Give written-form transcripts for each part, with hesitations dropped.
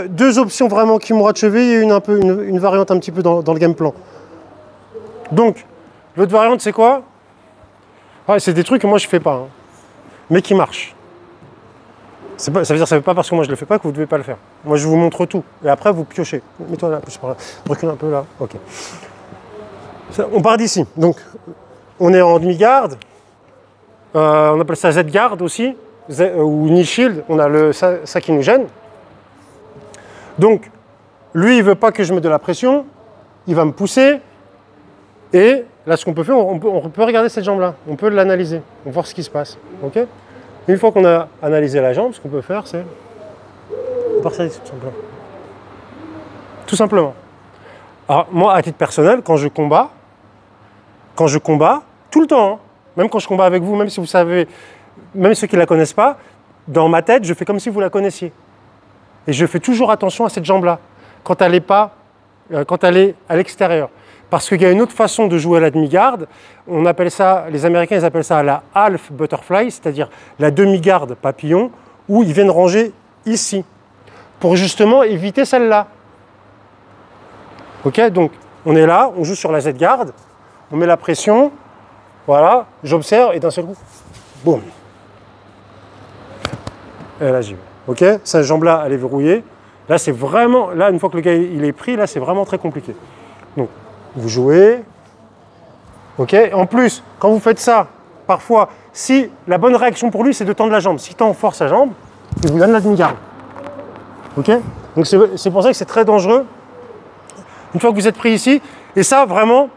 deux options vraiment qui m'ont cheville et une variante un petit peu dans le game plan. Donc, l'autre variante, c'est quoi? Ouais, c'est des trucs que moi je fais pas, hein, mais qui marchent. Ça veut dire que ça ne veut pas parce que moi je le fais pas que vous ne devez pas le faire. Moi je vous montre tout et après vous piochez. Mets-toi là, recule un peu là. Ok. On part d'ici. Donc, on est en demi-garde. On appelle ça Z-garde aussi, ou knee shield. On a ça qui nous gêne. Donc, lui, il ne veut pas que je mette de la pression. Il va me pousser. Et là, ce qu'on peut faire, on peut regarder cette jambe-là. On peut l'analyser. On va voir ce qui se passe. Ok ? Une fois qu'on a analysé la jambe, ce qu'on peut faire, c'est partir ici, tout simplement. Tout simplement. Alors, moi, à titre personnel, quand je combats, tout le temps, hein, même quand je combats avec vous, même si vous savez, même ceux qui ne la connaissent pas, dans ma tête, je fais comme si vous la connaissiez. Et je fais toujours attention à cette jambe-là, quand elle est à l'extérieur. Parce qu'il y a une autre façon de jouer à la demi-garde. On appelle ça, les Américains, ils appellent ça la half butterfly, c'est-à-dire la demi-garde papillon, où ils viennent ranger ici, pour justement éviter celle-là. Ok, donc on est là, on joue sur la Z-garde, on met la pression, voilà, j'observe et d'un seul coup, boum. Et là j'y vais. Ok, cette jambe-là, elle est verrouillée. Là, c'est vraiment, là, une fois que le gars il est pris, là, c'est vraiment très compliqué. Donc, vous jouez. Ok, en plus, quand vous faites ça, parfois, si la bonne réaction pour lui, c'est de tendre la jambe. Si tend fort sa jambe, il vous donne la demi-garde. Ok, donc c'est pour ça que c'est très dangereux. Une fois que vous êtes pris ici, et ça, vraiment,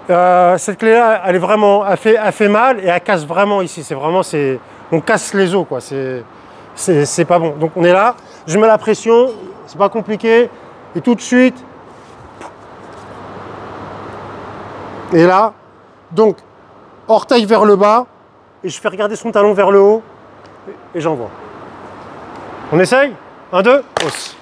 cette clé-là, elle est vraiment, elle fait mal et elle casse vraiment ici. C'est vraiment, on casse les os, quoi. C'est pas bon. Donc on est là, je mets la pression, c'est pas compliqué, et tout de suite, et là, donc orteil vers le bas, et je fais regarder son talon vers le haut, et j'envoie. On essaye? 1, 2, hausse.